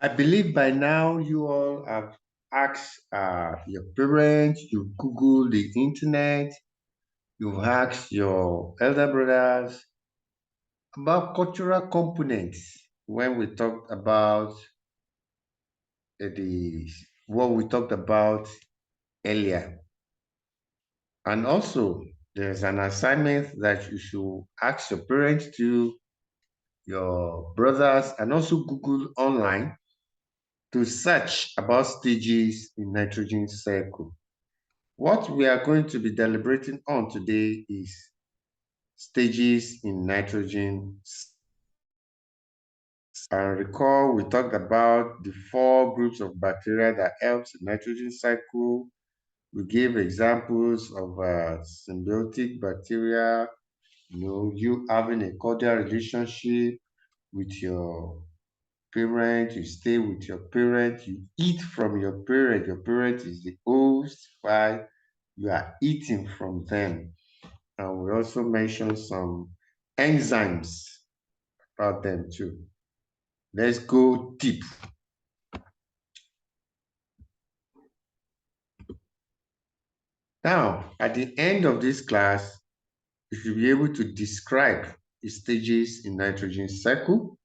I believe by now you all have asked your parents, you Google the internet, you've asked your elder brothers about cultural components when we talked about the what we talked about earlier. And also, there's an assignment that you should ask your parents to, your brothers, and also Google online to search about stages in nitrogen cycle. What we are going to be deliberating on today is stages in nitrogen. And recall we talked about the four groups of bacteria that helps in nitrogen cycle. We gave examples of symbiotic bacteria, you having a cordial relationship with your parent, you stay with your parent, you eat from your parent is the host, while you are eating from them. And we also mentioned some enzymes about them too. Let's go deep. Now, at the end of this class, you should be able to describe the stages in nitrogen cycle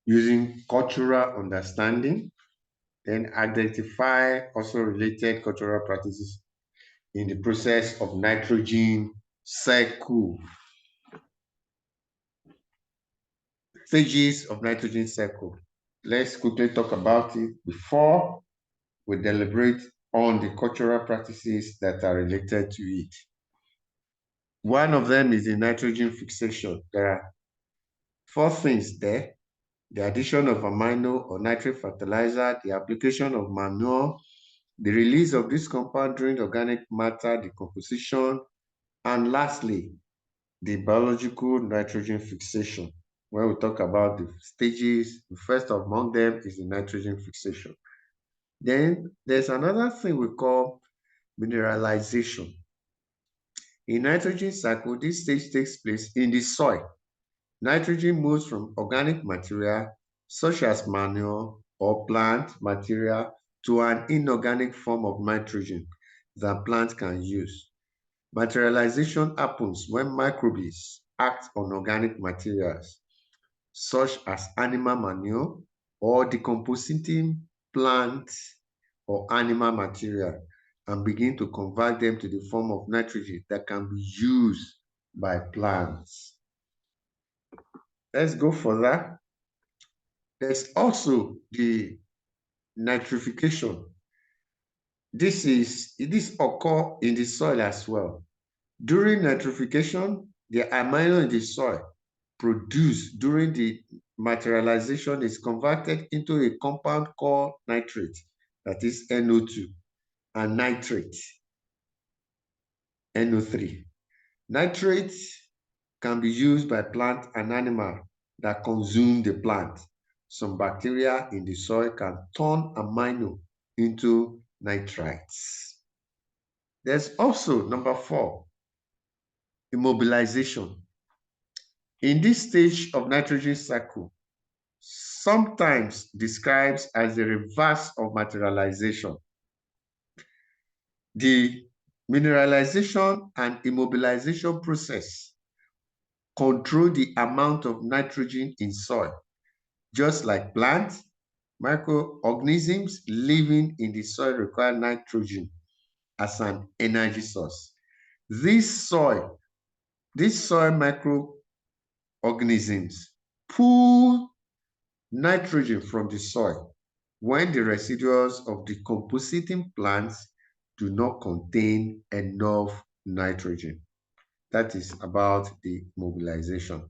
using cultural understanding, then identify also related cultural practices in the process of nitrogen cycle. Stages of nitrogen cycle. Let's quickly talk about it before we deliberate on the cultural practices that are related to it. One of them is the nitrogen fixation. There are four things there: the addition of amino or nitrate fertilizer, the application of manure, the release of this compound during organic matter decomposition, and lastly, the biological nitrogen fixation. When we talk about the stages, the first among them is the nitrogen fixation. Then there's another thing we call mineralization. In nitrogen cycle, this stage takes place in the soil. Nitrogen moves from organic material such as manure or plant material to an inorganic form of nitrogen that plants can use. Materialization happens when microbes act on organic materials such as animal manure or decomposing plant or animal material and begin to convert them to the form of nitrogen that can be used by plants. Let's go further. There's also the nitrification. This occur in the soil as well. During nitrification, the amino in the soil produced during the materialization is converted into a compound called nitrate, that is NO2, and nitrate, NO3. Nitrate can be used by plant and animal that consume the plant. Some bacteria in the soil can turn amino into nitrites. There's also number 4, immobilization. In this stage of nitrogen cycle, sometimes described as the reverse of materialization. The mineralization and immobilization process control the amount of nitrogen in soil. Just like plants, microorganisms living in the soil require nitrogen as an energy source. These soil microorganisms pull nitrogen from the soil when the residuals of decomposing plants do not contain enough nitrogen. That is about the mobilization.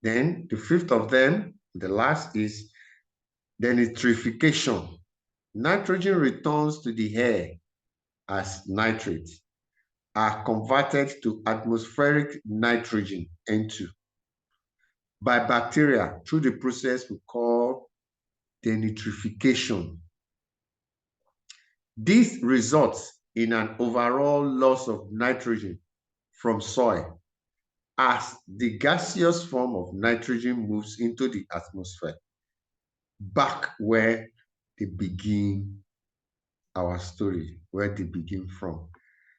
Then the fifth of them, the last, is the nitrification. Nitrogen returns to the air as nitrate, are converted to atmospheric nitrogen, N2, by bacteria through the process we call denitrification. This results in an overall loss of nitrogen from soil as the gaseous form of nitrogen moves into the atmosphere. back where they begin our story, where they begin from.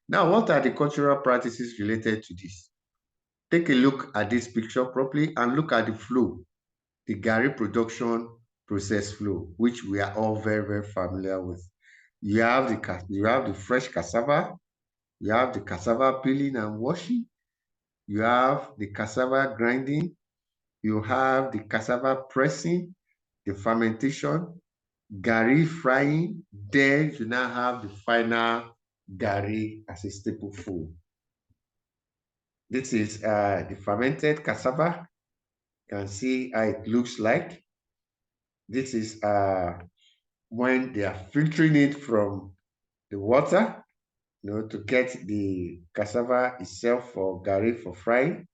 Now, what are the cultural practices related to this? Take a look at this picture properly and look at the flow, the Gary production process flow, which we are all very, very familiar with. You have the fresh cassava, you have the cassava peeling and washing, you have the cassava grinding, you have the cassava pressing, the fermentation, Gari frying, then you now have the final Gari as a staple food. This is the fermented cassava. You can see how it looks like. This is when they are filtering it from the water, to get the cassava itself for Gari for frying.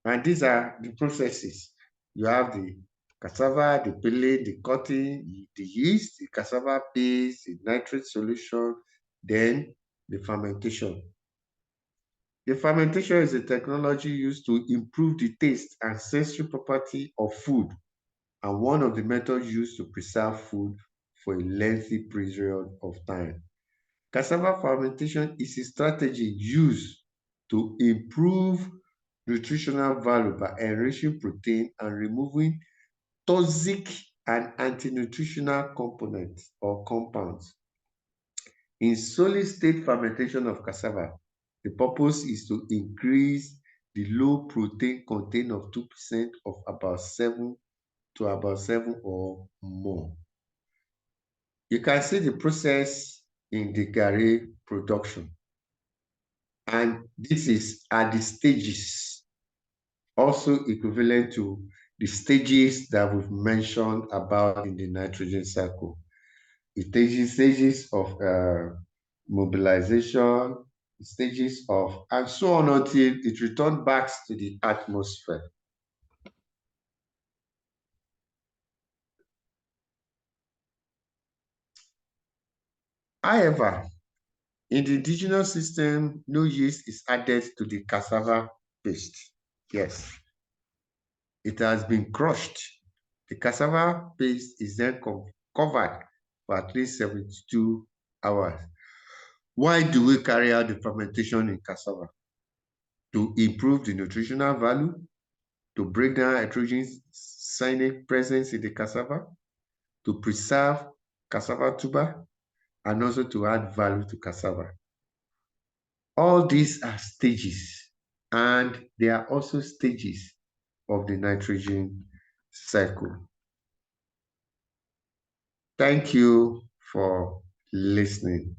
And these are the processes. You have the cassava, the peeling, the cutting, the yeast, the cassava paste, the nitrate solution, then the fermentation. The fermentation is a technology used to improve the taste and sensory property of food, and one of the methods used to preserve food for a lengthy period of time. Cassava fermentation is a strategy used to improve nutritional value by enriching protein and removing toxic and anti-nutritional components or compounds. In solid state fermentation of cassava, the purpose is to increase the low protein content of 2% of about 7 or more. You can see the process in the Gary production. And this is at the stages, also equivalent to the stages that we've mentioned about in the nitrogen cycle. The stages of mobilization, stages of, and so on until it returns back to the atmosphere. However, in the indigenous system, no yeast is added to the cassava paste. Yes, it has been crushed. The cassava paste is then covered for at least 72 hours. Why do we carry out the fermentation in cassava? To improve the nutritional value, to break down nitrogen cyanide presence in the cassava, to preserve cassava tuber, and also to add value to cassava. All these are stages, and they are also stages of the nitrogen cycle. Thank you for listening.